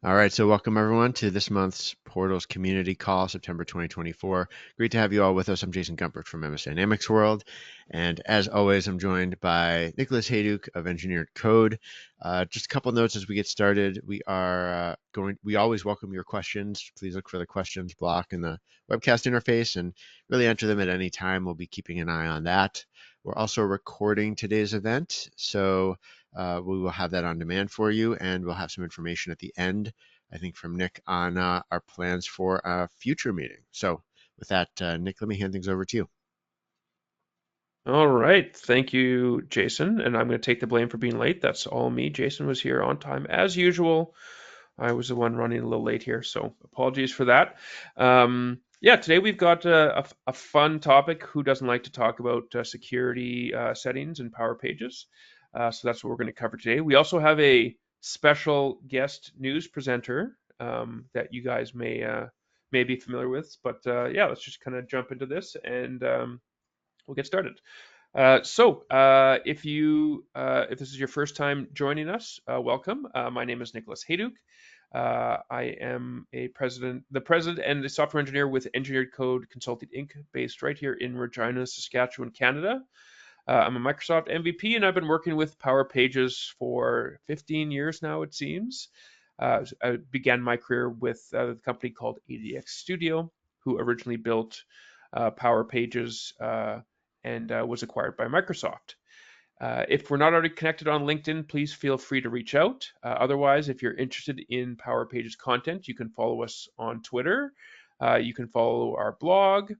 All right, so welcome everyone to this month's Portals Community Call, September 2024. Great to have you all with us. I'm Jason Gumpert from MS Dynamics World, and as always, I'm joined by Nicholas Hayduke of Engineered Code. Just a couple notes as we get started. We always welcome your questions. Please look for the questions block in the webcast interface and really enter them at any time. We'll be keeping an eye on that. We're also recording today's event, so we will have that on demand for you, and we'll have some information at the end, I think, from Nick on our plans for a future meeting. So with that, Nick, let me hand things over to you. All right. Thank you, Jason. And I'm going to take the blame for being late. That's all me. Jason was here on time as usual. I was the one running a little late here, so apologies for that. Yeah, today we've got a fun topic. Who doesn't like to talk about security settings in Power Pages? So that's what we're going to cover today. We also have a special guest news presenter that you guys may be familiar with. But yeah, let's just kind of jump into this and we'll get started. If this is your first time joining us, welcome. My name is Nicholas Hayduke. I am the president and the software engineer with Engineered Code Consulting Inc., based right here in Regina, Saskatchewan, Canada. I'm a Microsoft MVP, and I've been working with Power Pages for 15 years now, it seems. I began my career with a company called ADX Studio, who originally built Power Pages and was acquired by Microsoft. If we're not already connected on LinkedIn, please feel free to reach out. Otherwise, if you're interested in Power Pages content, you can follow us on Twitter. You can follow our blog.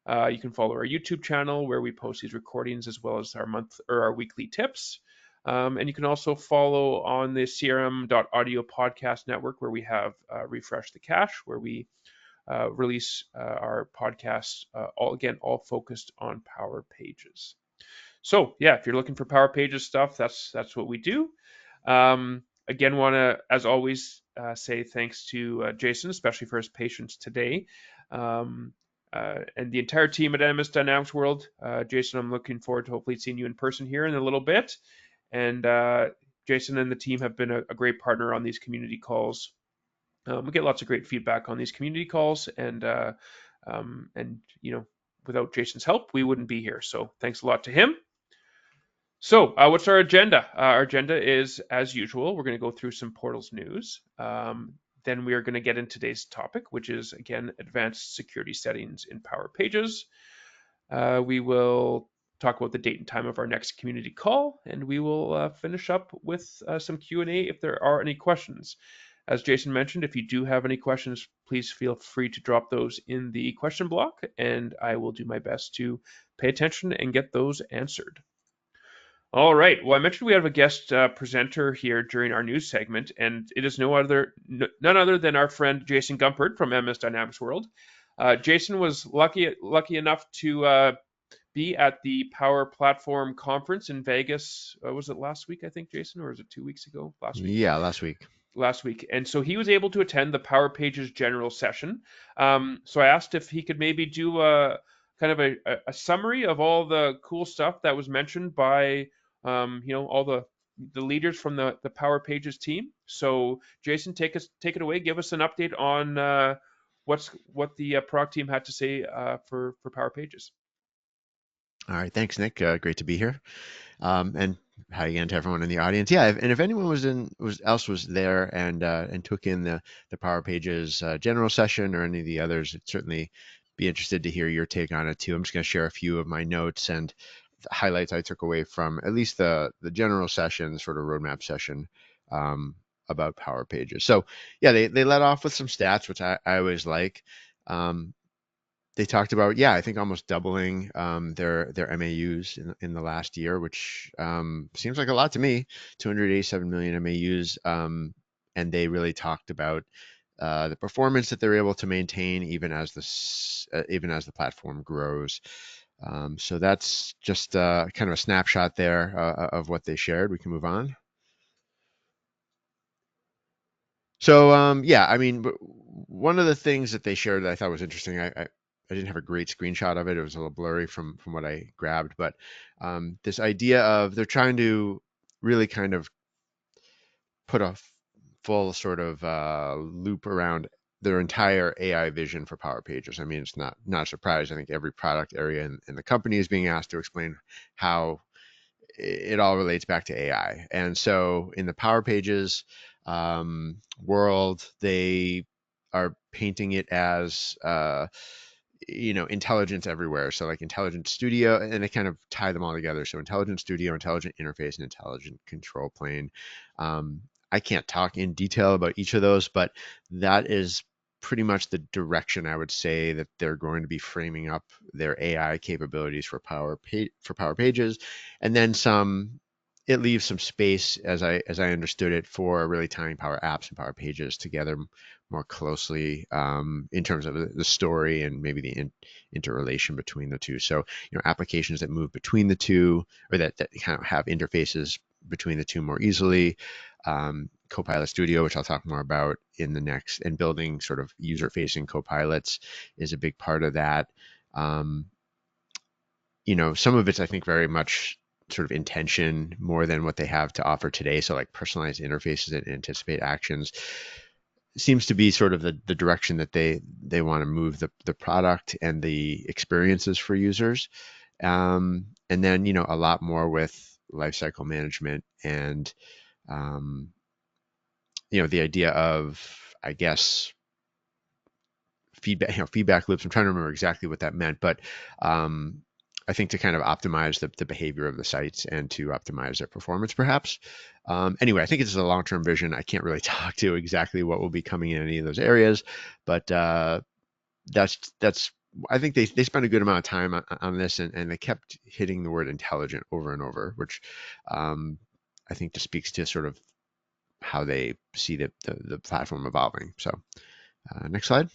You can follow our YouTube channel where we post these recordings as well as our weekly tips. And you can also follow on the CRM.audio podcast network where we have Refresh the Cache, where we release our podcasts, all focused on Power Pages. So yeah, if you're looking for Power Pages stuff, that's what we do. Again, want to, as always, say thanks to Jason, especially for his patience today, and the entire team at MS Dynamics World. Jason, I'm looking forward to hopefully seeing you in person here in a little bit. And Jason and the team have been a great partner on these community calls. We get lots of great feedback on these community calls, and without Jason's help, we wouldn't be here. So thanks a lot to him. So, what's our agenda? Our agenda is, as usual, we're going to go through some Portals news. Then we are going to get into today's topic, which is, again, advanced security settings in Power Pages. We will talk about the date and time of our next community call, and we will finish up with some Q&A if there are any questions. As Jason mentioned, if you do have any questions, please feel free to drop those in the question block, and I will do my best to pay attention and get those answered. All right. Well, I mentioned we have a guest presenter here during our news segment, and it is none other than our friend Jason Gumpert from MS Dynamics World. Jason was lucky enough to be at the Power Platform conference in Vegas. Was it last week, I think, Jason, or was it 2 weeks ago? Last week. Yeah, last week. Last week, and so he was able to attend the Power Pages general session. So I asked if he could maybe do a kind of a summary of all the cool stuff that was mentioned by all the leaders from the Power Pages team. So Jason, take it away. Give us an update on what the product team had to say for Power Pages. All right, thanks, Nick. Great to be here. And hi again to everyone in the audience. Yeah, and if anyone was there and took in the Power Pages general session or any of the others, I'd certainly be interested to hear your take on it too. I'm just going to share a few of my notes and the highlights I took away from at least the general session, sort of roadmap session about Power Pages. So yeah, they let off with some stats, which I always like. They talked about, yeah, I think almost doubling their MAUs in the last year, which seems like a lot to me. 287 million MAUs, and they really talked about the performance that they're able to maintain even as the platform grows. So that's just kind of a snapshot there of what they shared. We can move on. So yeah, I mean, one of the things that they shared that I thought was interesting, I didn't have a great screenshot of it. It was a little blurry from what I grabbed, but this idea of they're trying to really kind of put a full sort of loop around their entire AI vision for Power Pages. I mean, it's not a surprise. I think every product area in the company is being asked to explain how it all relates back to AI. And so in the Power Pages world, they are painting it as intelligence everywhere. So like intelligent studio, and they kind of tie them all together. So intelligent studio, intelligent interface, and intelligent control plane. Um, I can't talk in detail about each of those, but that is pretty much the direction I would say that they're going to be framing up their AI capabilities for Power Pages, and then some. It leaves some space, as I understood it, for really tying Power Apps and Power Pages together more closely in terms of the story and maybe the interrelation between the two. So, applications that move between the two, or that kind of have interfaces between the two more easily. Copilot Studio, which I'll talk more about in the next, and building sort of user-facing copilots is a big part of that. Um, some of it's, I think, very much sort of intention more than what they have to offer today. So like personalized interfaces that anticipate actions seems to be sort of the direction that they want to move the product and the experiences for users. And then, a lot more with lifecycle management and, um, the idea of, I guess, feedback loops. I'm trying to remember exactly what that meant, but um, I think to kind of optimize the behavior of the sites and to optimize their performance, perhaps. Anyway, I think it's a long-term vision. I can't really talk to exactly what will be coming in any of those areas, but that's. I think they spent a good amount of time on this, and they kept hitting the word intelligent over and over, which um, I think just speaks to sort of how they see the platform evolving. So, next slide.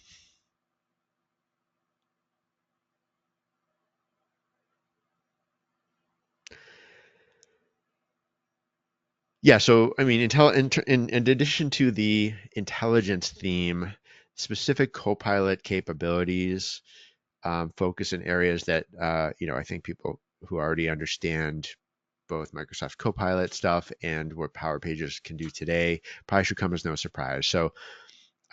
Yeah, so I mean, in addition to the intelligence theme, specific Copilot capabilities focus in areas that I think people who already understand both Microsoft Copilot stuff and what Power Pages can do today probably should come as no surprise. So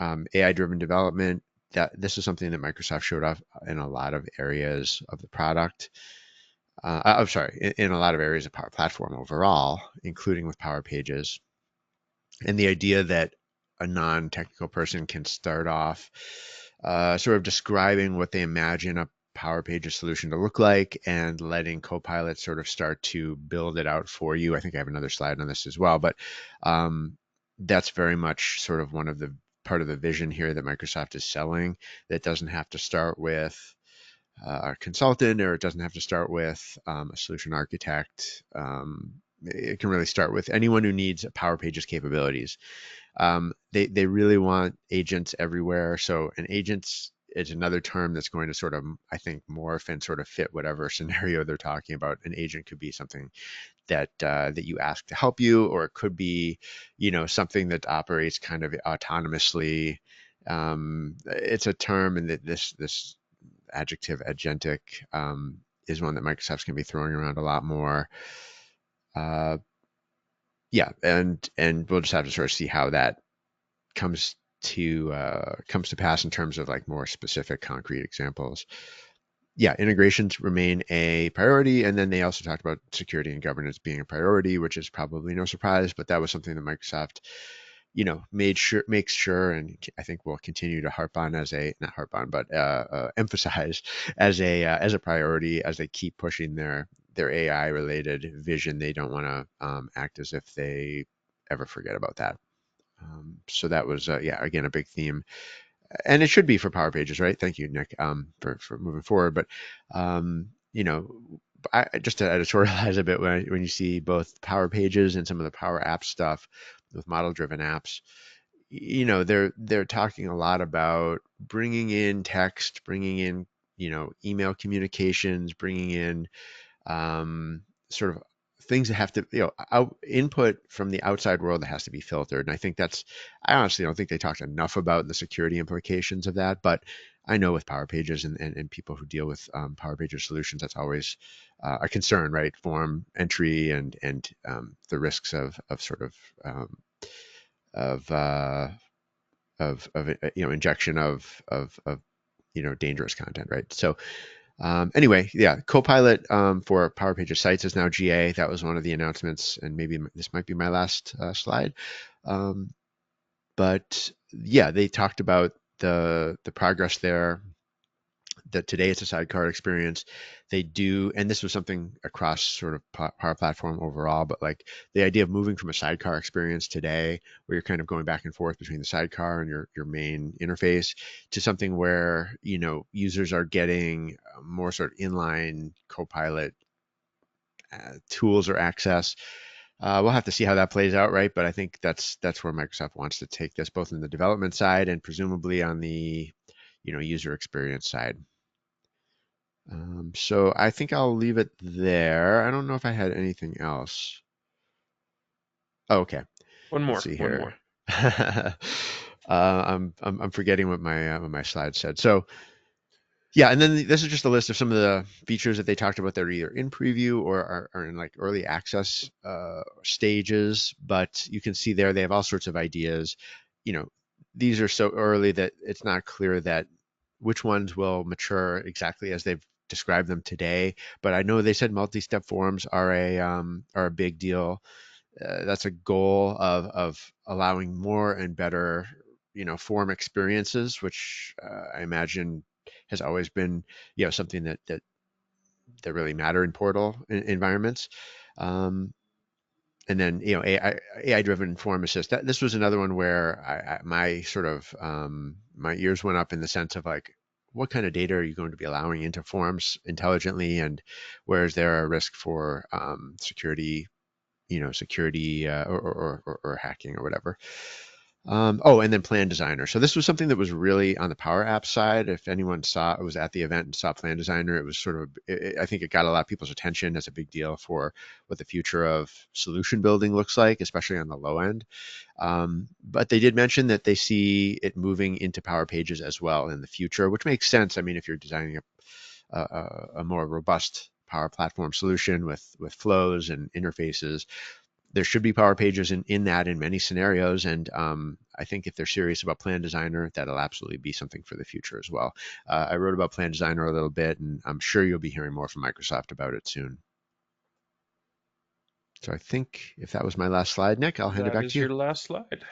AI-driven development, that this is something that Microsoft showed off in a lot of areas of the product. I'm sorry, in a lot of areas of Power Platform overall, including with Power Pages. And the idea that a non-technical person can start off sort of describing what they imagine a Power Pages solution to look like and letting Copilot sort of start to build it out for you. I think I have another slide on this as well, but um, that's very much sort of one of the part of the vision here that Microsoft is selling, that doesn't have to start with a consultant, or it doesn't have to start with a solution architect. It can really start with anyone who needs Power Pages capabilities. They really want agents everywhere. So an agents is another term that's going to sort of, I think, morph and sort of fit whatever scenario they're talking about. An agent could be something that you ask to help you, or it could be, something that operates kind of autonomously. It's a term, and that this adjective agentic is one that Microsoft's going to be throwing around a lot more. Uh, yeah, and we'll just have to sort of see how that comes comes to pass in terms of like more specific concrete examples. Yeah, integrations remain a priority, and then they also talked about security and governance being a priority, which is probably no surprise, but that was something that Microsoft, makes sure, and I think will continue to harp on as a not harp on, but emphasize as a priority as they keep pushing their AI related vision. They don't want to act as if they ever forget about that. So that was, yeah, again, a big theme, and it should be for Power Pages, right? Thank you, Nick, for moving forward. But um, you know, just to editorialize a bit, when you see both Power Pages and some of the Power App stuff with model-driven apps, they're talking a lot about bringing in text, bringing in email communications, bringing in sort of things that have to, input from the outside world that has to be filtered. And I think I honestly don't think they talked enough about the security implications of that. But I know with Power Pages and people who deal with Power Pages solutions, that's always a concern, right? Form entry and the risks of sort of of injection of dangerous content, right? So anyway, yeah, Copilot for Power Pages sites is now GA. That was one of the announcements, and maybe this might be my last slide. Um, but yeah, they talked about the progress there. That today it's a sidecar experience. They do, and this was something across sort of Power Platform overall, but like the idea of moving from a sidecar experience today, where you're kind of going back and forth between the sidecar and your main interface, to something where users are getting more sort of inline Copilot tools or access. We'll have to see how that plays out, right? But I think that's where Microsoft wants to take this, both in the development side and presumably on the user experience side. So I think I'll leave it there. I don't know if I had anything else. Oh, okay. One Let's more, see one here. more. I'm forgetting what my slide said. So yeah, and then this is just a list of some of the features that they talked about that are either in preview or are in like early access stages. But you can see there they have all sorts of ideas. You know, these are so early that it's not clear that which ones will mature exactly as they've described them today. But I know they said multi-step forms are a big deal. That's a goal of allowing more and better form experiences, which I imagine has always been something that really matter in portal environments. um, and then AI driven form assist. This was another one where my sort of my ears went up in the sense of like, what kind of data are you going to be allowing into forms intelligently, and where is there a risk for security or hacking or whatever. Oh, and then Plan Designer. So this was something that was really on the Power App side. If anyone was at the event and saw Plan Designer, it was sort of, I think it got a lot of people's attention as a big deal for what the future of solution building looks like, especially on the low end. But they did mention that they see it moving into Power Pages as well in the future, which makes sense. I mean, if you're designing a more robust Power Platform solution with flows and interfaces, there should be Power Pages in that in many scenarios. And I think if they're serious about Plan Designer, that'll absolutely be something for the future as well. I wrote about Plan Designer a little bit, and I'm sure you'll be hearing more from Microsoft about it soon. So I think if that was my last slide, Nick, I'll hand it That back is to you. your last slide.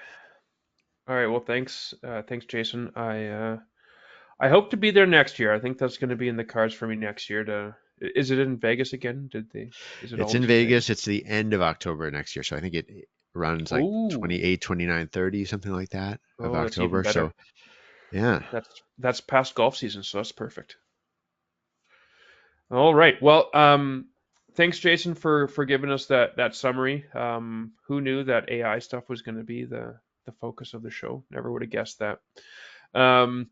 All right. Well, thanks, thanks, Jason. I hope to be there next year. I think that's going to be in the cards for me next year. Is it in Vegas again? Is it It's in always in Vegas. Vegas? It's the end of October next year. So I think it runs like Oh, 28, 29, 30, something like that of oh, that's even October. better. So yeah, That's past golf season, so that's perfect. All right. Well, thanks, Jason, for giving us that summary. Who knew that AI stuff was going to be the focus of the show? Never would have guessed that. Um,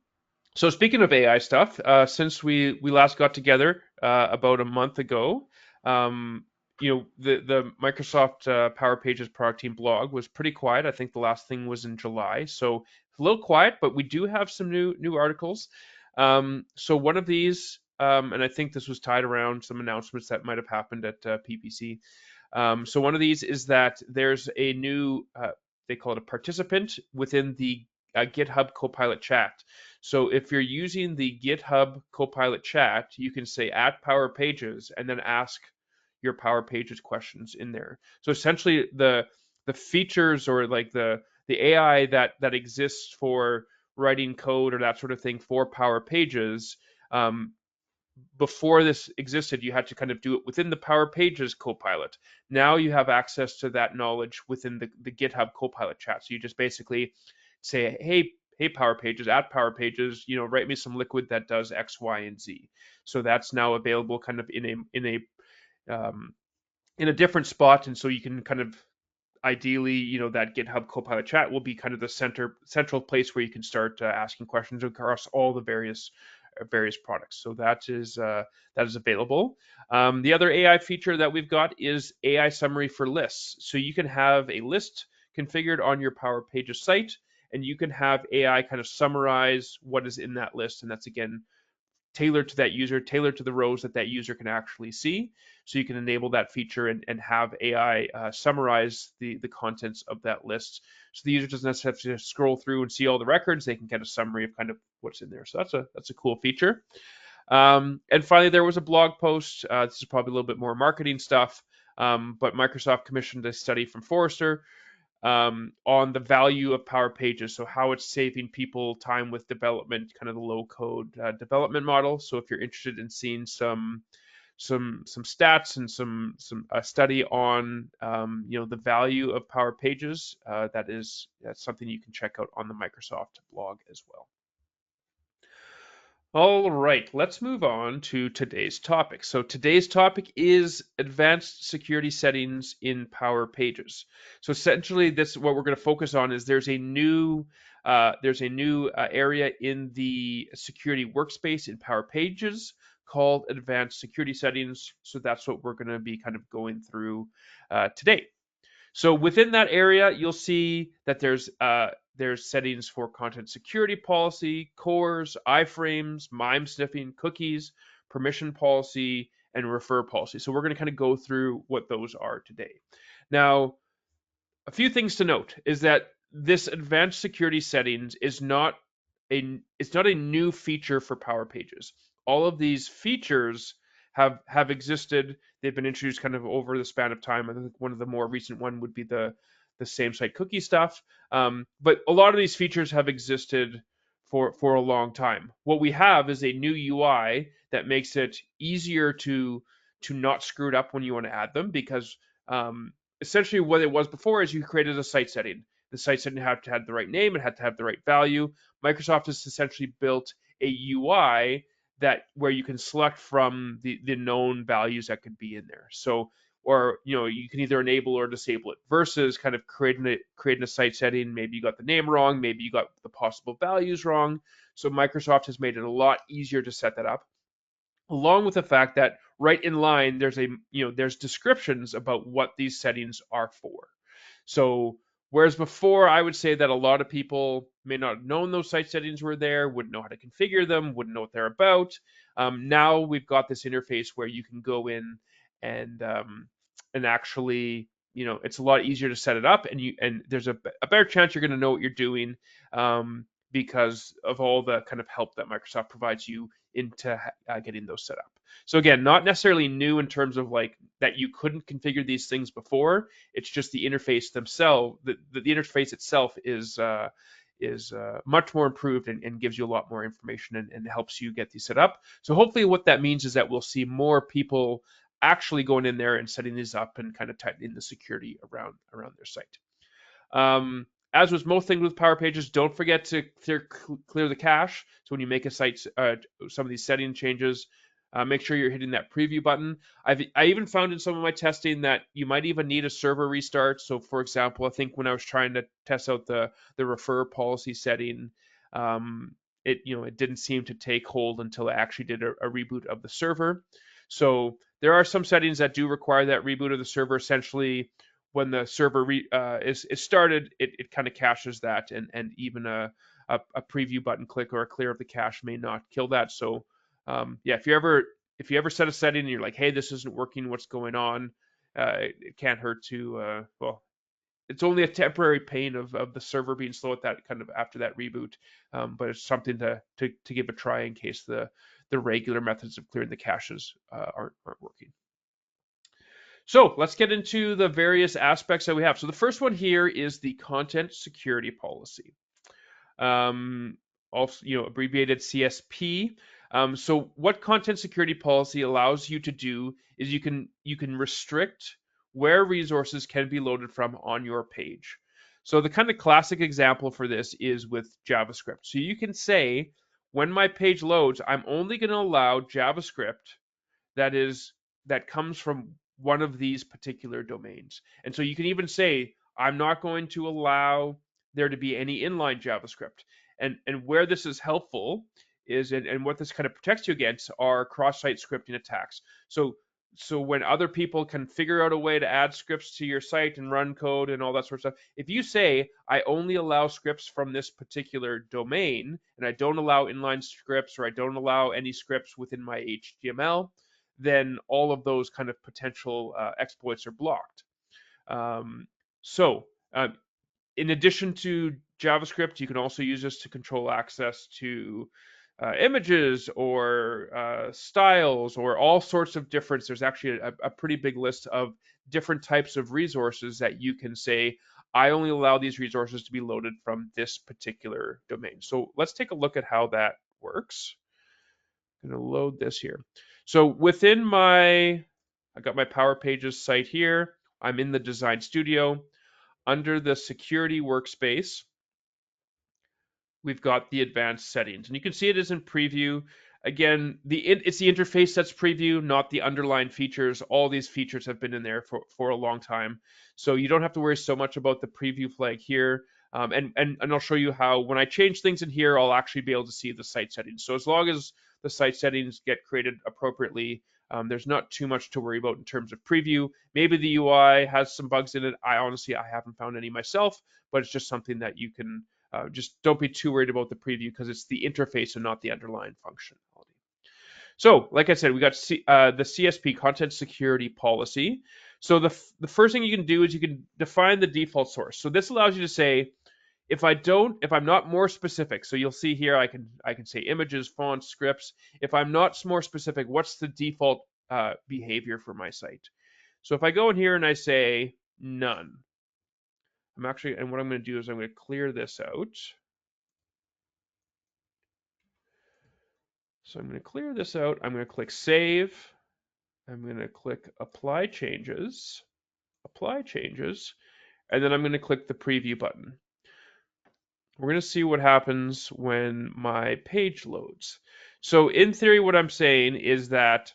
So speaking of AI stuff, since we last got together about a month ago, um, the Microsoft Power Pages product team blog was pretty quiet. I think the last thing was in July, so a little quiet, but we do have some new articles. So one of these, and I think this was tied around some announcements that might have happened at PPC. So one of these is that there's a new, they call it a participant within the GitHub Copilot chat. So if you're using the GitHub Copilot chat, you can say at Power Pages and then ask your Power Pages questions in there. So essentially, the features or like the AI that exists for writing code or that sort of thing for Power Pages, um, before this existed, you had to kind of do it within the Power Pages Copilot. Now you have access to that knowledge within the GitHub Copilot chat. So you just basically say, hey, Power Pages, at Power Pages, write me some liquid that does X, Y, and Z. So that's now available kind of um, in a different spot, and so you can kind of ideally, that GitHub Copilot chat will be kind of the central place where you can start asking questions across all the various products. So that is available. The other AI feature that we've got is AI summary for lists. So you can have a list configured on your Power Pages site, and you can have AI kind of summarize what is in that list, and that's again tailored to that user, tailored to the rows that that user can actually see. So you can enable that feature and have AI summarize the contents of that list. So the user doesn't have to scroll through and see all the records. They can get a summary of kind of what's in there. So that's a cool feature. And finally, there was a blog post. This is probably a little bit more marketing stuff, but Microsoft commissioned a study from Forrester on the value of Power Pages, so how it's saving people time with development, kind of the low code development model. So if you're interested in seeing some stats and some a study on the value of Power Pages, that's something you can check out on the Microsoft blog as well. All right, let's move on to today's topic. So today's topic is advanced security settings in Power Pages. So essentially, this what we're going to focus on is there's a new area in the security workspace in Power Pages called advanced security settings. So that's what we're going to be kind of going through today. So within that area, you'll see that there's settings for content security policy, cores, iframes, MIME sniffing, cookies, permission policy, and refer policy. So we're going to kind of go through what those are today. Now, a few things to note is that this advanced security settings is not a new feature for Power Pages. All of these features have existed. They've been introduced kind of over the span of time. I think one of the more recent one would be the same site cookie stuff. But a lot of these features have existed for a long time. What we have is a new UI that makes it easier to not screw it up when you want to add them, because essentially what it was before is you created a site setting. The site setting had to have the right name, it had to have the right value. Microsoft has essentially built a UI that where you can select from the known values that could be in there. So, or you can either enable or disable it, versus kind of creating a site setting. Maybe you got the name wrong, maybe you got the possible values wrong. So Microsoft has made it a lot easier to set that up, along with the fact that right in line there's descriptions about what these settings are for. So whereas before I would say that a lot of people may not have known those site settings were there, wouldn't know how to configure them, wouldn't know what they're about. Now we've got this interface where you can go in and actually, it's a lot easier to set it up, and there's a better chance you're going to know what you're doing, because of all the kind of help that Microsoft provides you into getting those set up. So again, not necessarily new in terms of like that you couldn't configure these things before. It's just the interface themselves. The interface itself is much more improved and gives you a lot more information and helps you get these set up. So hopefully, what that means is that we'll see more people actually going in there and setting these up and kind of tightening the security around their site. As with most things with Power Pages, don't forget to clear the cache. So when you make a site, some of these setting changes, make sure you're hitting that preview button. I even found in some of my testing that you might even need a server restart. So for example, I think when I was trying to test out the refer policy setting, it didn't seem to take hold until I actually did a reboot of the server. So there are some settings that do require that reboot of the server. Essentially, when the server is started, it kind of caches that, and even a preview button click or a clear of the cache may not kill that. So if you ever set a setting and you're like, hey, this isn't working, what's going on? It can't hurt to it's only a temporary pain of the server being slow at that kind of after that reboot, but it's something to give a try in case the regular methods of clearing the caches aren't working. So let's get into the various aspects that we have. So the first one here is the content security policy, also abbreviated CSP. So what content security policy allows you to do is you can restrict where resources can be loaded from on your page. So the kind of classic example for this is with JavaScript. So you can say, when my page loads, I'm only going to allow JavaScript that comes from one of these particular domains. And so you can even say, I'm not going to allow there to be any inline JavaScript. And where this is helpful is, and what this kind of protects you against, are cross-site scripting attacks. So so when other people can figure out a way to add scripts to your site and run code and all that sort of stuff, if you say, I only allow scripts from this particular domain, and I don't allow inline scripts, or I don't allow any scripts within my HTML, then all of those kind of potential exploits are blocked. Um, so in addition to JavaScript, you can also use this to control access to images or styles or all sorts of different. There's actually a pretty big list of different types of resources that you can say, I only allow these resources to be loaded from this particular domain. So let's take a look at how that works. I'm going to load this here. So within I got my Power Pages site here. I'm in the Design Studio. Under the security workspace, we've got the advanced settings, and you can see it is in preview. Again, it's the interface that's preview, not the underlying features. All these features have been in there for a long time, so you don't have to worry so much about the preview flag here. And I'll show you how when I change things in here, I'll actually be able to see the site settings. So as long as the site settings get created appropriately, there's not too much to worry about in terms of preview. Maybe the UI has some bugs in it. I haven't found any myself, but it's just something that you can just don't be too worried about the preview because it's the interface and not the underlying functionality. So, like I said, we got the CSP, Content Security Policy. So the first thing you can do is you can define the default source. So this allows you to say, if I'm not more specific, so you'll see here I can say images, fonts, scripts. If I'm not more specific, what's the default behavior for my site? So if I go in here and I say none, and what I'm going to do is I'm going to clear this out. So I'm going to clear this out. I'm going to click Save. I'm going to click Apply Changes, and then I'm going to click the Preview button. We're going to see what happens when my page loads. So in theory, what I'm saying is that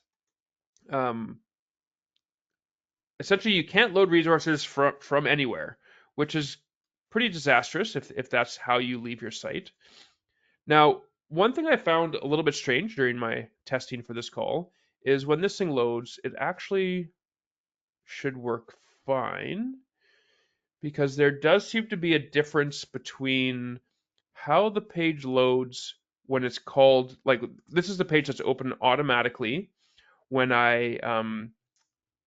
essentially you can't load resources from anywhere, which is pretty disastrous if that's how you leave your site. Now, one thing I found a little bit strange during my testing for this call is when this thing loads, it actually should work fine because there does seem to be a difference between how the page loads when it's called, like this is the page that's open automatically when I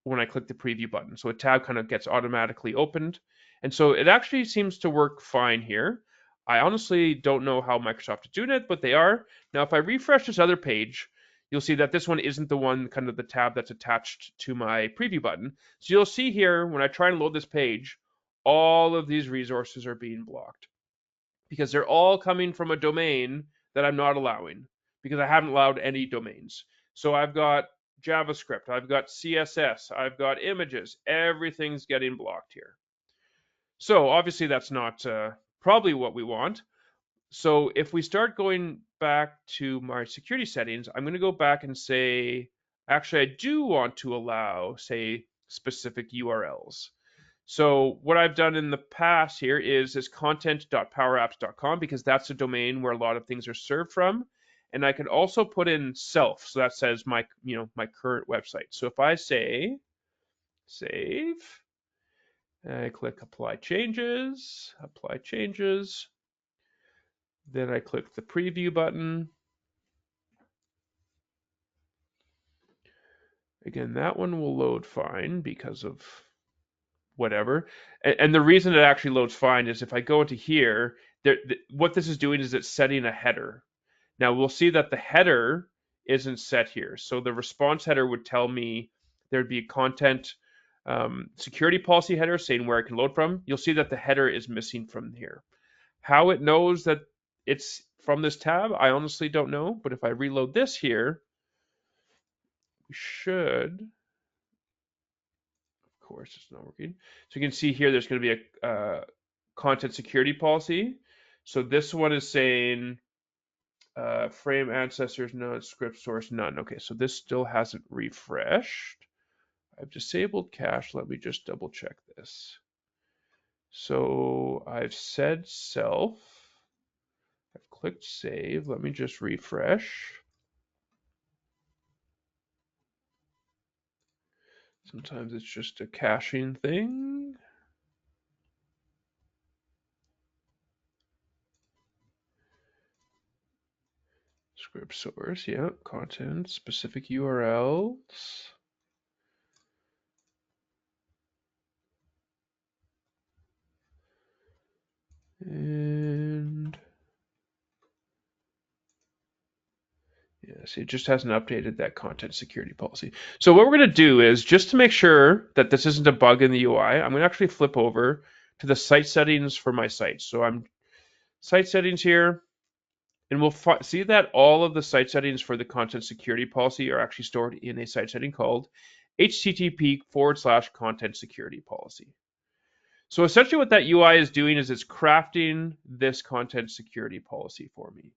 click the preview button. So a tab kind of gets automatically opened. And so it actually seems to work fine here. I honestly don't know how Microsoft is doing it, but they are. Now, if I refresh this other page, you'll see that this one isn't the one, kind of the tab that's attached to my preview button. So you'll see here, when I try and load this page, all of these resources are being blocked because they're all coming from a domain that I'm not allowing because I haven't allowed any domains. So I've got JavaScript, I've got CSS, I've got images, everything's getting blocked here. So obviously that's not probably what we want. So if we start going back to my security settings, I'm going to go back and say, actually, I do want to allow, say, specific URLs. So what I've done in the past here is this content.powerapps.com because that's a domain where a lot of things are served from. And I can also put in self. So that says my current website. So if I say save, I click apply changes, then I click the preview button. Again, that one will load fine because of whatever. And the reason it actually loads fine is if I go into here, what this is doing is it's setting a header. Now we'll see that the header isn't set here. So the response header would tell me there'd be a content security policy header saying where I can load from. You'll see that the header is missing from here. How it knows that it's from this tab, I honestly don't know. But if I reload this here, we should. Of course, it's not working. So you can see here, there's going to be a content security policy. So this one is saying frame ancestors none, script source none. Okay, so this still hasn't refreshed. I've disabled cache. Let me just double check this. So I've said self. I've clicked save. Let me just refresh. Sometimes it's just a caching thing. Script source, yeah, content, specific URLs. And yeah, see, it just hasn't updated that content security policy. So what we're going to do is, just to make sure that this isn't a bug in the UI, I'm going to actually flip over to the site settings for my site. So I'm site settings here, and we'll see that all of the site settings for the content security policy are actually stored in a site setting called http:/content security policy. So essentially what that UI is doing is it's crafting this content security policy for me.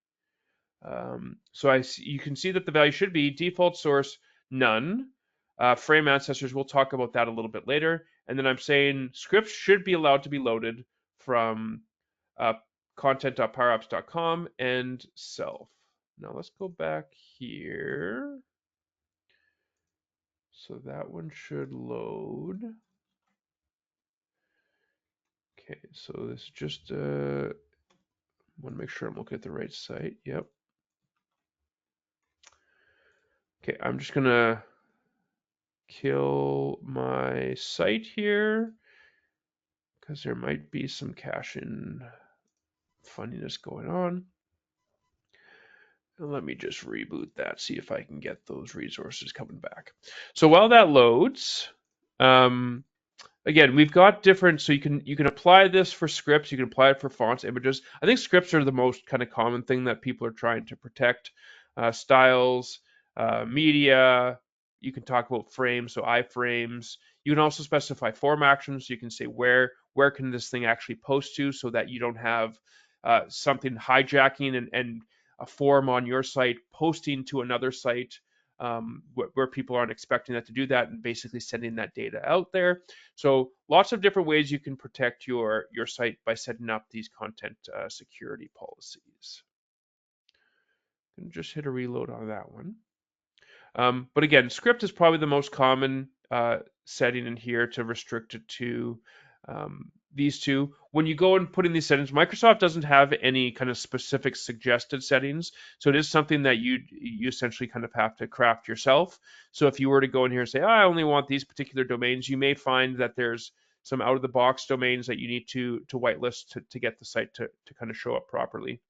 So you can see that the value should be default source none. Frame ancestors, we'll talk about that a little bit later. And then I'm saying scripts should be allowed to be loaded from content.powerapps.com and self. Now let's go back here. So that one should load. Okay, so this is just want to make sure I'm looking at the right site. Yep. Okay, I'm just gonna kill my site here because there might be some caching funniness going on. And let me just reboot that, see if I can get those resources coming back. So while that loads, again, we've got different, so you can apply this for scripts, you can apply it for fonts, images. I think scripts are the most kind of common thing that people are trying to protect. Styles, media, you can talk about frames, so iframes. You can also specify form actions. So you can say where can this thing actually post to, so that you don't have something hijacking and a form on your site posting to another site where people aren't expecting that to do that, and basically sending that data out there. So lots of different ways you can protect your site by setting up these content security policies. And just hit a reload on that one. But again, script is probably the most common setting in here to restrict it to these two. When you go and put in these settings, Microsoft doesn't have any kind of specific suggested settings. So it is something that you essentially kind of have to craft yourself. So if you were to go in here and say, I only want these particular domains, you may find that there's some out of the box domains that you need to whitelist to get the site to kind of show up properly.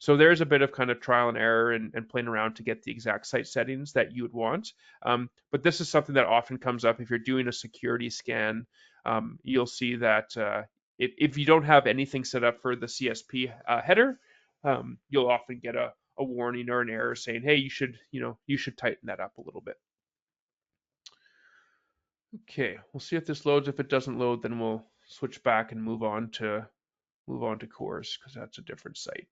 So there's a bit of kind of trial and error and playing around to get the exact site settings that you would want. But this is something that often comes up if you're doing a security scan. You'll see that if you don't have anything set up for the CSP header, you'll often get a warning or an error saying, hey, you should tighten that up a little bit. Okay, we'll see if this loads. If it doesn't load, then we'll switch back and move on to Course, because that's a different site.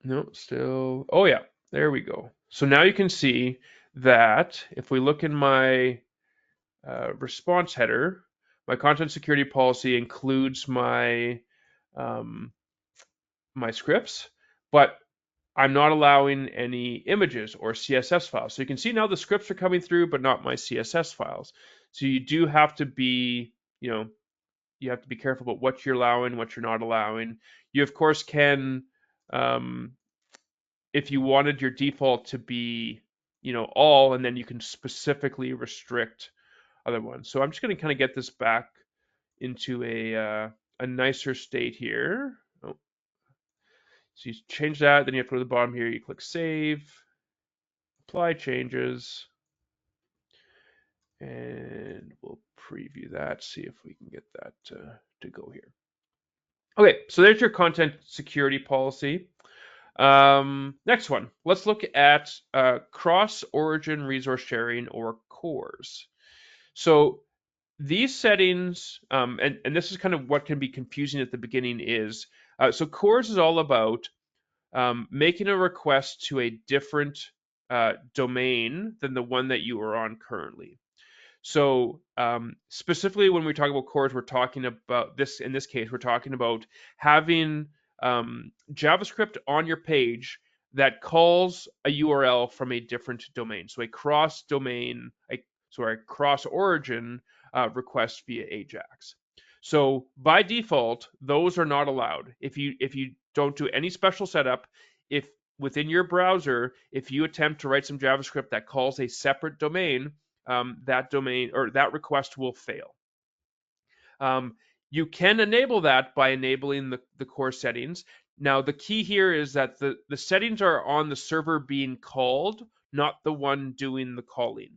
No, still. Oh, yeah, there we go. So now you can see that if we look in my response header, my content security policy includes my my scripts, but I'm not allowing any images or CSS files. So you can see now the scripts are coming through, but not my CSS files. So you do have to be, you have to be careful about what you're allowing, what you're not allowing. You of course can, if you wanted your default to be, all, and then you can specifically restrict other ones. So I'm just going to kind of get this back into a nicer state here. Oh. So you change that, then you have to go to the bottom here, you click save, apply changes, and we'll preview that, see if we can get that to go here. Okay, so there's your content security policy. Next one, let's look at cross-origin resource sharing, or CORS. So these settings, and this is kind of what can be confusing at the beginning, is so CORS is all about making a request to a different domain than the one that you are on currently. So specifically when we talk about cores, we're talking about this, in this case, we're talking about having JavaScript on your page that calls a URL from a different domain. So a cross-domain, cross-origin request via AJAX. So by default, those are not allowed. If you don't do any special setup, if within your browser, if you attempt to write some JavaScript that calls a separate domain, that domain or that request will fail. You can enable that by enabling the core settings. Now, the key here is that the settings are on the server being called, not the one doing the calling.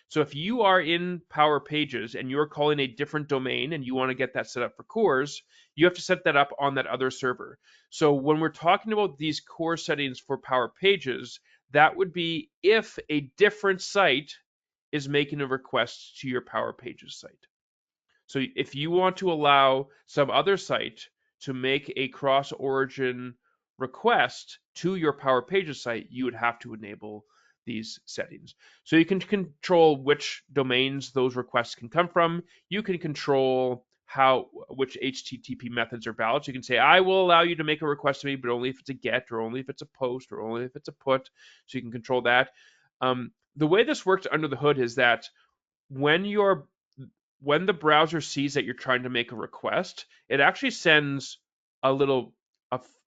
So if you are in Power Pages and you're calling a different domain and you want to get that set up for cores, you have to set that up on that other server. So when we're talking about these core settings for Power Pages, that would be if a different site is making a request to your Power Pages site. So if you want to allow some other site to make a cross-origin request to your Power Pages site, you would have to enable these settings. So you can control which domains those requests can come from. You can control which HTTP methods are valid. So you can say, I will allow you to make a request to me, but only if it's a GET, or only if it's a POST, or only if it's a PUT. So you can control that. The way this works under the hood is that when you're when the browser sees that you're trying to make a request, it actually sends a little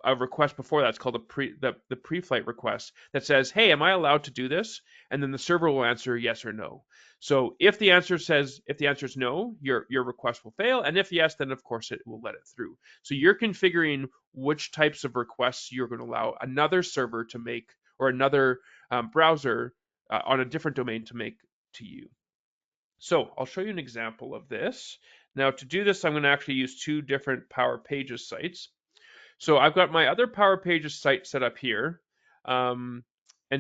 a request before that's called the pre-flight request that says, "Hey, am I allowed to do this?" And then the server will answer yes or no. So if the answer is no, your request will fail, and if yes, then of course it will let it through. So you're configuring which types of requests you're going to allow another server to make, or another browser on a different domain to make to you. So I'll show you an example of this. Now to do this, I'm going to actually use two different Power Pages sites. So I've got my other Power Pages site set up here. And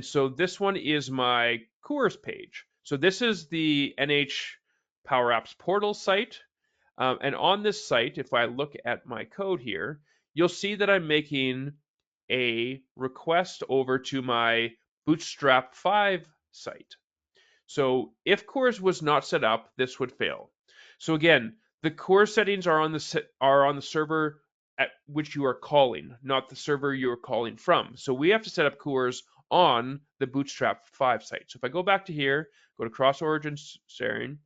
so this one is my course page. So this is the NH Power Apps portal site. And on this site, if I look at my code here, you'll see that I'm making a request over to my Bootstrap 5 site. So if cores was not set up, this would fail. So again, the core settings are on the server at which you are calling, not the server you are calling from. So we have to set up cores on the Bootstrap 5 site. So if I go back to here, go to cross origin sharing,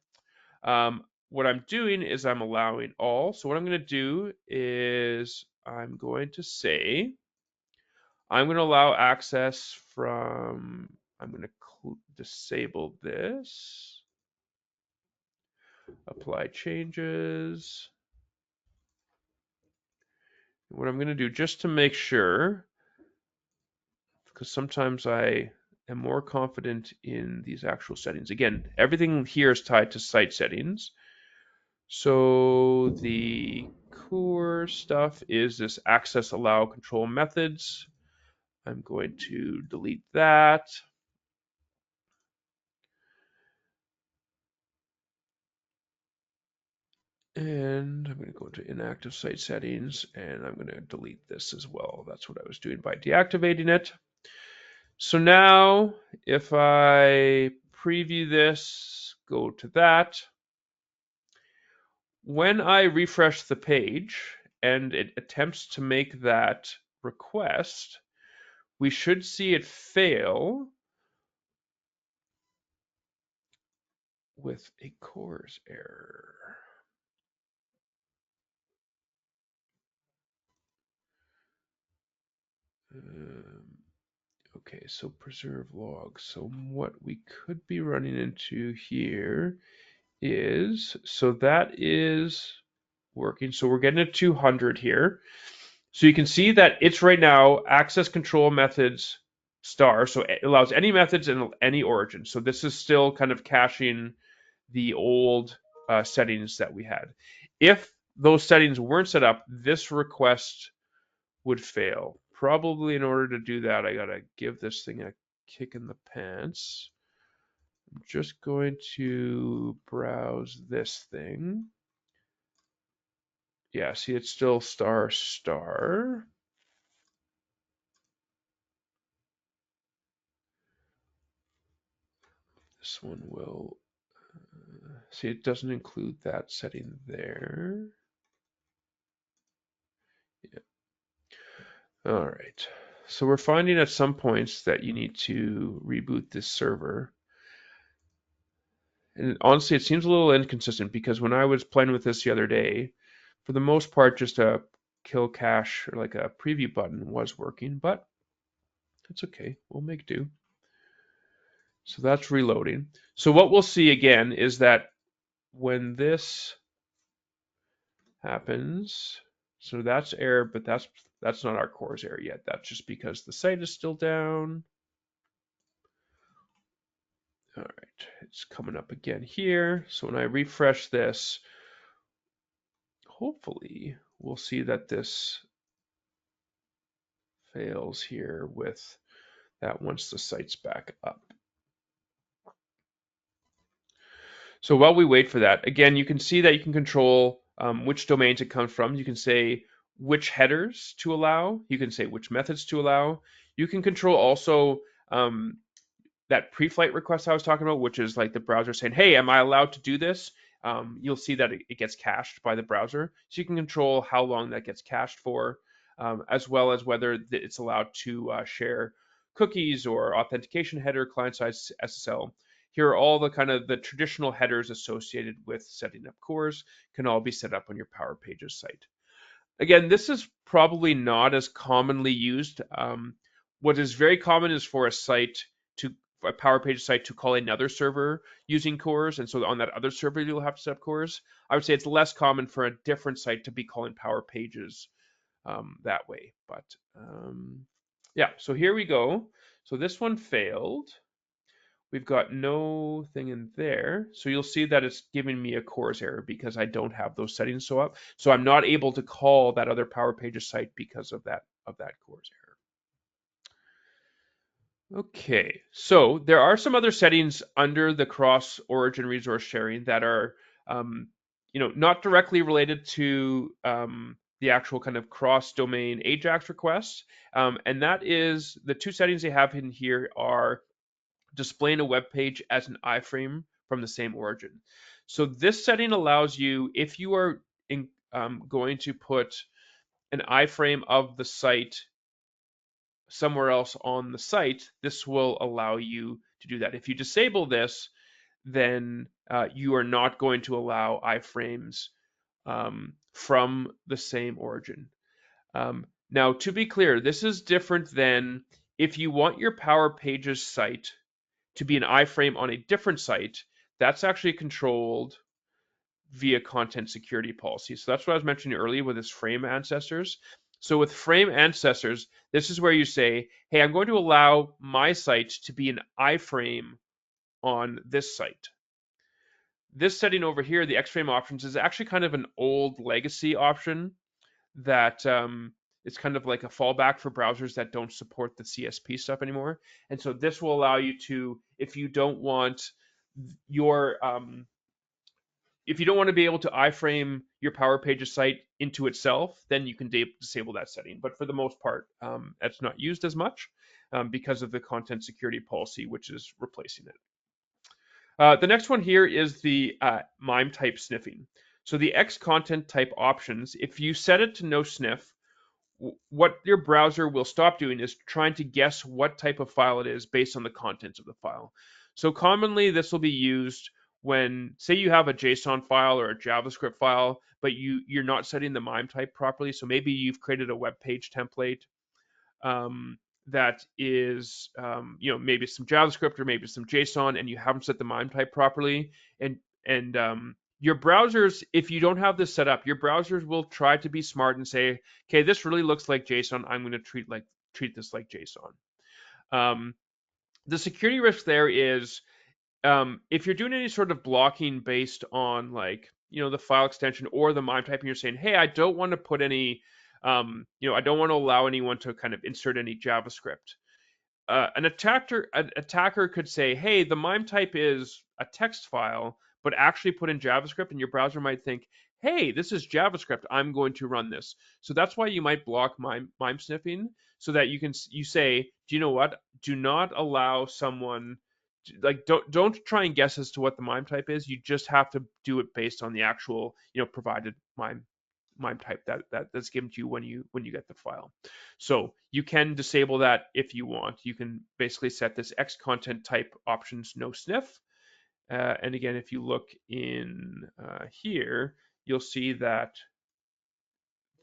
what I'm doing is I'm allowing all. So what I'm going to do is I'm going to say I'm going to allow access from, I'm going to disable this, apply changes. What I'm going to do, just to make sure, because sometimes I am more confident in these actual settings. Again, everything here is tied to site settings. So the core stuff is this access allow control methods. I'm going to delete that. And I'm going to go into inactive site settings, and I'm going to delete this as well. That's what I was doing by deactivating it. So now if I preview this, go to that, when I refresh the page and it attempts to make that request, we should see it fail with a CORS error. Okay, so preserve logs. So what we could be running into here is, so that is working. So we're getting a 200 here. So you can see that it's right now access control methods star. So it allows any methods and any origin. So this is still kind of caching the old settings that we had. If those settings weren't set up, this request would fail. Probably in order to do that, I gotta give this thing a kick in the pants. I'm just going to browse this thing. Yeah, see, it's still star star. This one will See, it doesn't include that setting there. Yeah. All right. So we're finding at some points that you need to reboot this server. And honestly, it seems a little inconsistent because when I was playing with this the other day, for the most part, just a kill cache or like a preview button was working, but it's okay. We'll make do. So that's reloading. So what we'll see again is that when this happens, so that's error, but that's not our cores error yet. That's just because the site is still down. All right, it's coming up again here. So when I refresh this, hopefully we'll see that this fails here with that once the site's back up. So while we wait for that, again, you can see that you can control which domains it comes from. You can say which headers to allow. You can say which methods to allow. You can control also that pre-flight request I was talking about, which is like the browser saying, hey, am I allowed to do this? You'll see that it gets cached by the browser. So you can control how long that gets cached for, as well as whether it's allowed to share cookies or authentication header, client-side SSL. Here are all the kind of the traditional headers associated with setting up cores can all be set up on your Power Pages site. Again, this is probably not as commonly used. What is very common is for a Power Page site to call another server using cores, and so on that other server you'll have to set up cores. I would say it's less common for a different site to be calling Power Pages that way. But yeah, so here we go. So this one failed. We've got no thing in there. So you'll see that it's giving me a cores error because I don't have those settings so up. So I'm not able to call that other Power Pages site because of that cores error. Okay, so there are some other settings under the cross origin resource sharing that are not directly related to the actual kind of cross domain AJAX requests. And that is the two settings they have in here are displaying a web page as an iframe from the same origin. So this setting allows you, if you are going to put an iframe of the site somewhere else on the site, this will allow you to do that. If you disable this, then you are not going to allow iframes from the same origin. Now, to be clear, this is different than if you want your Power Pages site to be an iframe on a different site, that's actually controlled via content security policy. So that's what I was mentioning earlier with this frame ancestors. So with frame ancestors, this is where you say, hey, I'm going to allow my site to be an iframe on this site. This setting over here, the X-frame options, is actually kind of an old legacy option that it's kind of like a fallback for browsers that don't support the CSP stuff anymore. And so this will allow you to, if you don't want your if you don't want to be able to iframe your Power Pages site into itself, then you can disable that setting. But for the most part, that's not used as much because of the content security policy, which is replacing it. The next one here is the MIME type sniffing. So the X content type options, if you set it to no sniff, what your browser will stop doing is trying to guess what type of file it is based on the contents of the file. So commonly this will be used when, say you have a JSON file or a JavaScript file, but you're not setting the MIME type properly. So maybe you've created a web page template that is, maybe some JavaScript or maybe some JSON, and you haven't set the MIME type properly. And your browsers, if you don't have this set up, your browsers will try to be smart and say, okay, this really looks like JSON. I'm going to treat this like JSON. The security risk there is if you're doing any sort of blocking based on the file extension or the MIME type, and you're saying, hey, I don't want to put any, I don't want to allow anyone to kind of insert any JavaScript. An attacker could say, hey, the MIME type is a text file, but actually put in JavaScript, and your browser might think, hey, this is JavaScript, I'm going to run this. So that's why you might block MIME sniffing, so that you say, do you know what? Do not allow someone like don't try and guess as to what the MIME type is. You just have to do it based on the actual provided MIME type that's given to you when you get the file. So you can disable that if you want. You can basically set this X content type options no sniff. And again, if you look in here, you'll see that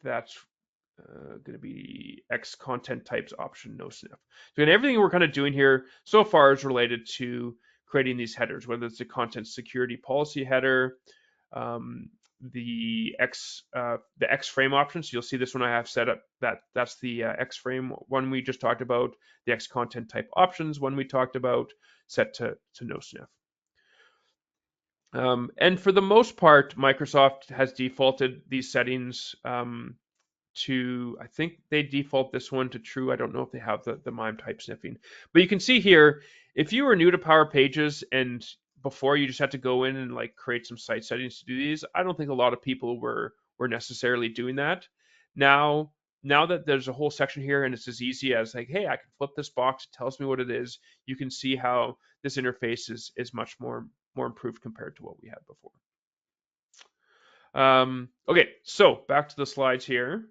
that's going to be X content types option no sniff. So again, everything we're kind of doing here so far is related to creating these headers, whether it's the content security policy header, the X frame option. So you'll see this one I have set up. That's the X frame one we just talked about. The X content type options one we talked about, set to no sniff. And for the most part, Microsoft has defaulted these settings to, I think they default this one to true. I don't know if they have the MIME type sniffing. But you can see here, if you were new to Power Pages and before you just had to go in and like create some site settings to do these, I don't think a lot of people were necessarily doing that. Now that there's a whole section here and it's as easy as like, hey, I can flip this box, it tells me what it is, you can see how this interface is much more improved compared to what we had before. Okay, so back to the slides here.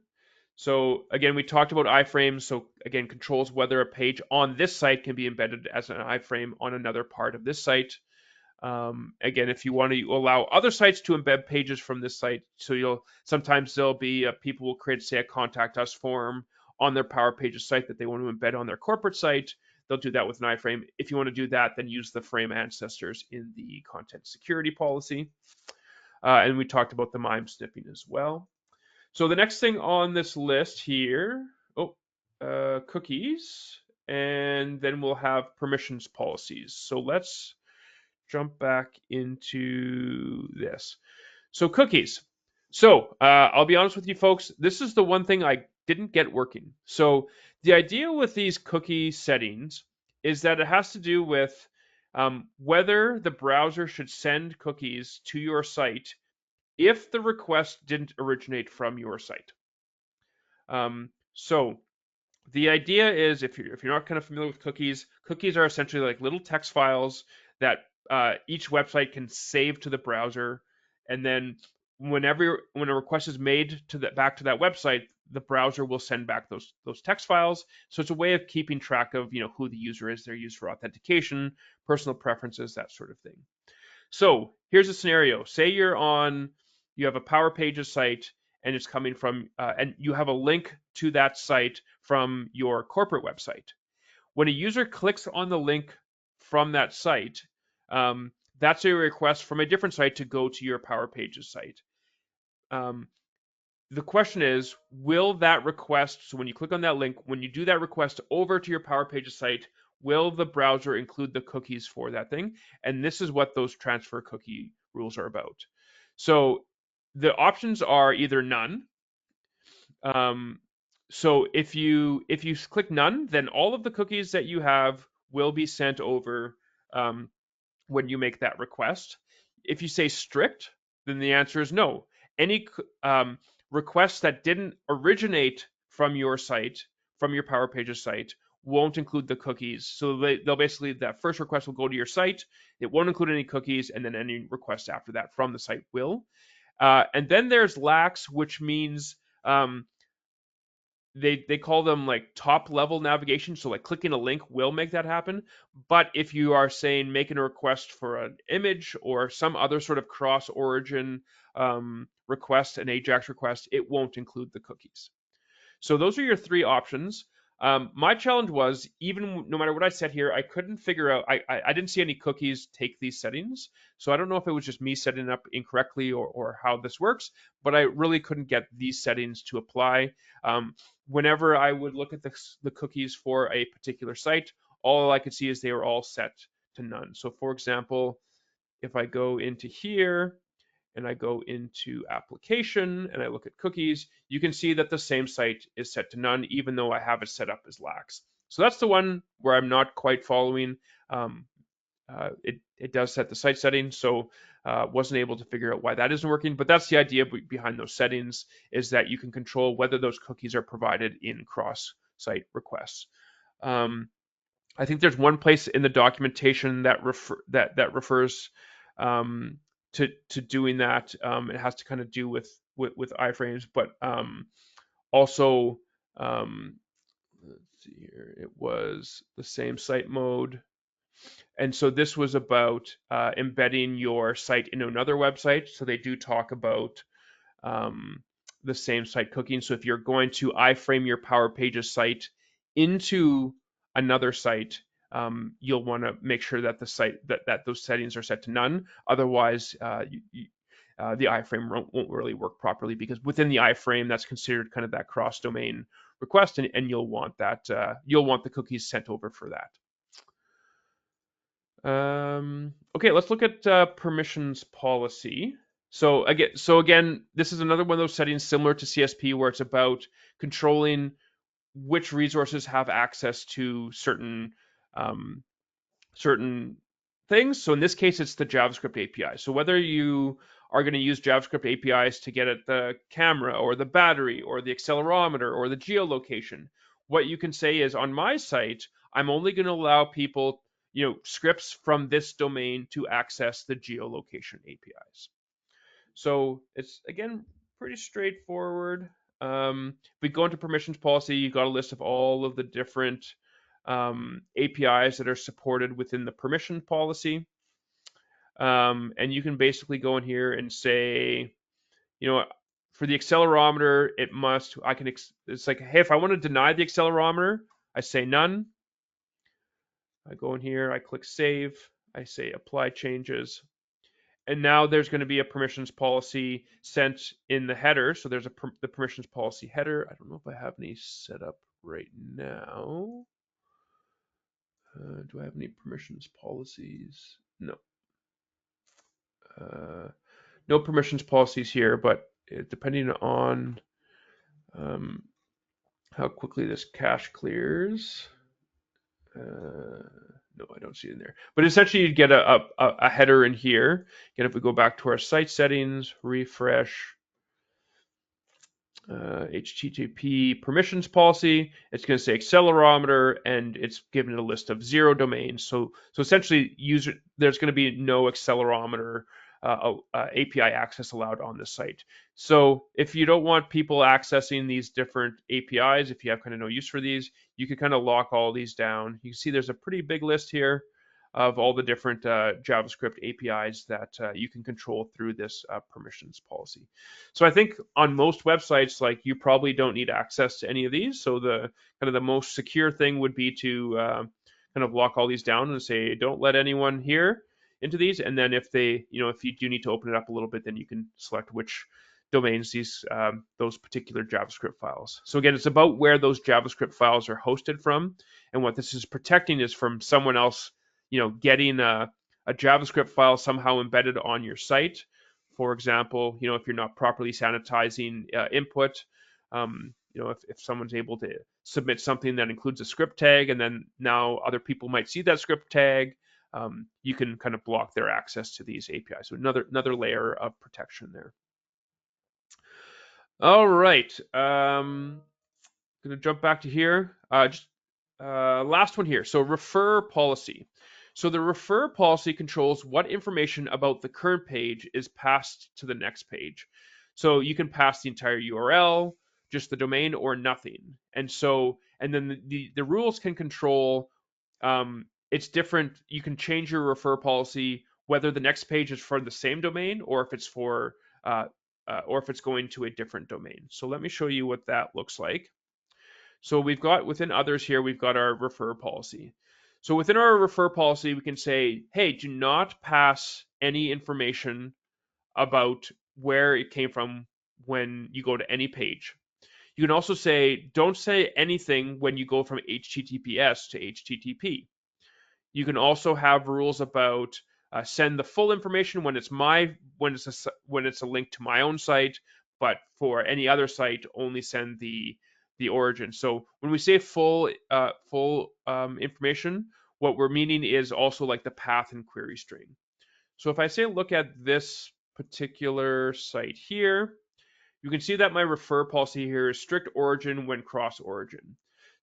So again, we talked about iframes. So again, controls whether a page on this site can be embedded as an iframe on another part of this site. Again, if you want to allow other sites to embed pages from this site, so sometimes there'll be people will create, say, a contact us form on their Power Pages site that they want to embed on their corporate site. They'll do that with an iframe. If you want to do that, then use the frame ancestors in the content security policy. And we talked about the MIME sniffing as well. So the next thing on this list here, cookies, and then we'll have permissions policies. So let's jump back into this. So cookies. So I'll be honest with you folks, this is the one thing I didn't get working. So the idea with these cookie settings is that it has to do with whether the browser should send cookies to your site if the request didn't originate from your site. So the idea is, if you're not kind of familiar with cookies, cookies are essentially like little text files that each website can save to the browser, and then when a request is made back to that website, the browser will send back those text files. So it's a way of keeping track of who the user is. They're used for authentication, personal preferences, that sort of thing. So here's a scenario. Say you have a Power Pages site and it's coming from, and you have a link to that site from your corporate website. When a user clicks on the link from that site, that's a request from a different site to go to your Power Pages site. The question is, will that request, so when you click on that link, when you do that request over to your Power Pages site, will the browser include the cookies for that thing? And this is what those transfer cookie rules are about. So the options are either none. So if you click none, then all of the cookies that you have will be sent over when you make that request. If you say strict, then the answer is no. Any requests that didn't originate from your site, from your Power Pages site, won't include the cookies. So they'll basically, that first request will go to your site. It won't include any cookies, and then any requests after that from the site will. And then there's lax, which means they call them like top level navigation. So like clicking a link will make that happen. But if you are saying making a request for an image or some other sort of cross origin request, an AJAX request, it won't include the cookies. So those are your three options. My challenge was, even no matter what I set here, I couldn't figure out, I didn't see any cookies take these settings. So I don't know if it was just me setting it up incorrectly or how this works, but I really couldn't get these settings to apply. Whenever I would look at the cookies for a particular site, all I could see is they were all set to none. So for example, if I go into here, and I go into application and I look at cookies, you can see that the same site is set to none, even though I have it set up as lax. So that's the one where I'm not quite following. It does set the site settings, so wasn't able to figure out why that isn't working. But that's the idea behind those settings, is that you can control whether those cookies are provided in cross-site requests. I think there's one place in the documentation that refers to doing that. It has to kind of do with iframes, but also let's see here. It was the same site mode. And so this was about embedding your site into another website. So they do talk about um, the same site cooking. So if you're going to iframe your Power Pages site into another site, you'll want to make sure that the site that those settings are set to none. Otherwise, the iframe won't really work properly, because within the iframe, that's considered kind of that cross-domain request, and you'll want that you'll want the cookies sent over for that. Okay, let's look at permissions policy. So again, this is another one of those settings similar to CSP, where it's about controlling which resources have access to um, certain things. So in this case, it's the JavaScript API. So whether you are going to use JavaScript APIs to get at the camera or the battery or the accelerometer or the geolocation, what you can say is, on my site, I'm only going to allow people, scripts from this domain to access the geolocation APIs. So it's, again, pretty straightforward. If we go into permissions policy, you've got a list of all of the different APIs that are supported within the permission policy. And you can basically go in here and say, for the accelerometer, it's like, hey, if I want to deny the accelerometer, I say none. I go in here, I click save, I say apply changes. And now there's going to be a permissions policy sent in the header. So there's the permissions policy header. I don't know if I have any set up right now. Do I have any permissions policies? No. No permissions policies here, but depending on how quickly this cache clears. No, I don't see it in there. But essentially, you'd get a header in here. Again, if we go back to our site settings, refresh, HTTP permissions policy, it's going to say accelerometer, and it's given a list of 0 domains. So essentially, there's going to be no accelerometer API access allowed on this site. So if you don't want people accessing these different APIs, if you have kind of no use for these, you can kind of lock all these down. You can see there's a pretty big list here of all the different JavaScript APIs that you can control through this permissions policy. So I think on most websites, like, you probably don't need access to any of these. So the kind of the most secure thing would be to kind of lock all these down and say, don't let anyone here into these. And then if you do need to open it up a little bit, then you can select which domains those particular JavaScript files. So again, it's about where those JavaScript files are hosted from, and what this is protecting is from someone else, getting a JavaScript file somehow embedded on your site. For example, if you're not properly sanitizing input, if someone's able to submit something that includes a script tag, and then now other people might see that script tag, you can kind of block their access to these APIs. So another layer of protection there. All right. Going to jump back to here. Last one here. So refer policy. So the refer policy controls what information about the current page is passed to the next page. So you can pass the entire URL, just the domain, or nothing. And then the rules can control. It's different. You can change your refer policy whether the next page is for the same domain, or if it's going to a different domain. So let me show you what that looks like. So we've got, within others here, we've got our refer policy. So within our refer policy, we can say, hey, do not pass any information about where it came from when you go to any page. You can also say, don't say anything when you go from HTTPS to HTTP. You can also have rules about send the full information when it's a link to my own site, but for any other site, only send the origin. So when we say full information, what we're meaning is also like the path and query string. So if I say look at this particular site here, you can see that my refer policy here is strict origin when cross origin.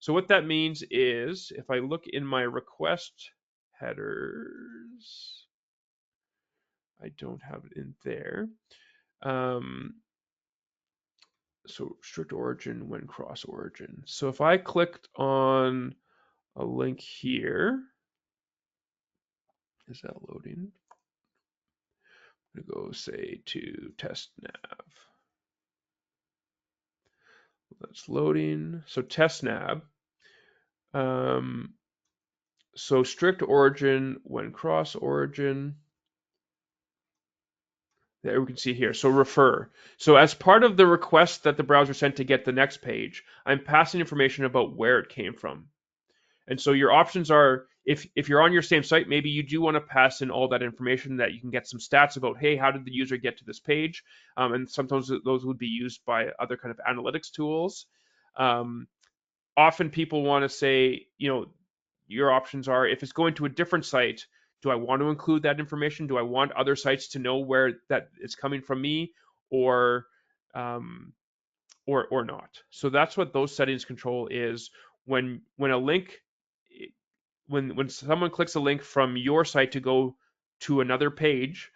So what that means is if I look in my request headers, I don't have it in there. So strict origin when cross origin. So if I clicked on a link here, is that loading? I'm gonna go say to test nav. That's loading. So test nav. So strict origin when cross origin. There we can see here. So refer. So as part of the request that the browser sent to get the next page, I'm passing information about where it came from. And so your options are, if you're on your same site, maybe you do want to pass in all that information that you can get some stats about, hey, how did the user get to this page? And sometimes those would be used by other kind of analytics tools. Often people want to say, your options are, if it's going to a different site, do I want to include that information? Do I want other sites to know where that is coming from me, or um, or not? So that's what those settings control is. When a link, when someone clicks a link from your site to go to another page,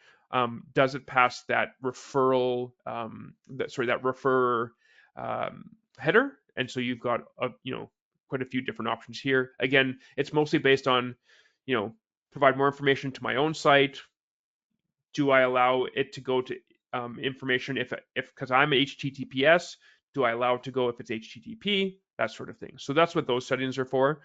does it pass that referral, that refer header? And so you've got quite a few different options here. Again, it's mostly based on, provide more information to my own site. Do I allow it to go to information if because I'm HTTPS? Do I allow it to go if it's HTTP? That sort of thing. So that's what those settings are for.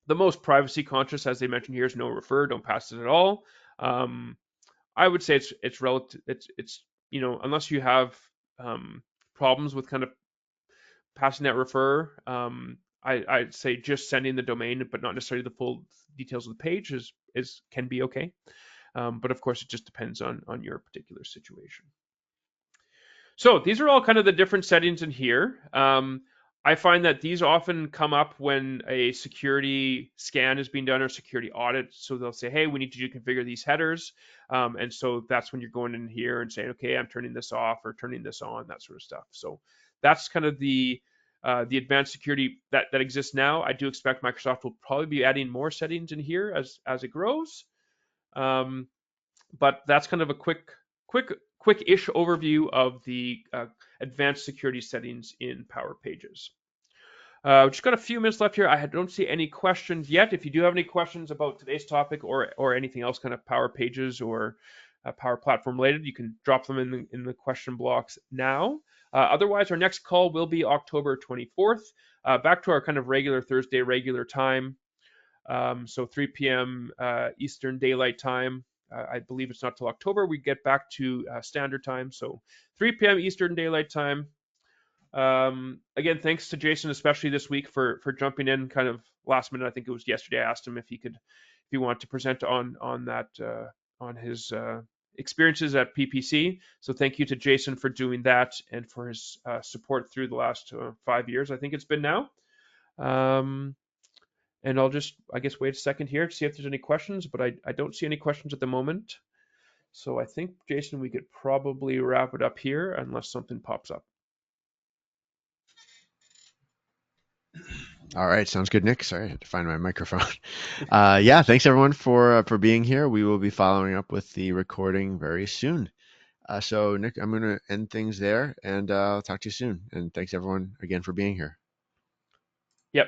The most privacy conscious, as they mentioned here, is no refer. Don't pass it at all. I would say it's relative. It's unless you have problems with kind of passing that refer, I'd say just sending the domain, but not necessarily the full details of the page is can be okay. But of course, it just depends on your particular situation. So these are all kind of the different settings in here. I find that these often come up when a security scan is being done or security audit. So they'll say, hey, we need you to configure these headers. And so that's when you're going in here and saying, okay, I'm turning this off or turning this on, that sort of stuff. So that's kind of the advanced security that exists now. I do expect Microsoft will probably be adding more settings in here as it grows. But that's kind of a quick-ish overview of the advanced security settings in Power Pages. We've just got a few minutes left here. I don't see any questions yet. If you do have any questions about today's topic or anything else, kind of Power Pages or Power Platform related, you can drop them in the question blocks now. Otherwise, our next call will be October 24th, back to our kind of regular Thursday regular time. So 3 p.m. Eastern Daylight Time. I believe it's not till October we get back to standard time. So 3 p.m. Eastern Daylight Time. Again, thanks to Jason, especially this week for jumping in kind of last minute. I think it was yesterday. I asked him if he wanted to present on that on his experiences at PPC. So thank you to Jason for doing that and for his support through the last 5 years. I think it's been now. And I'll just, I guess, wait a second here to see if there's any questions, but I don't see any questions at the moment. So I think, Jason, we could probably wrap it up here unless something pops up. All right, sounds good, Nick. Sorry, I had to find my microphone. Yeah, thanks everyone for being here. We will be following up with the recording very soon. So, Nick, I'm going to end things there, and I'll talk to you soon. And thanks everyone again for being here.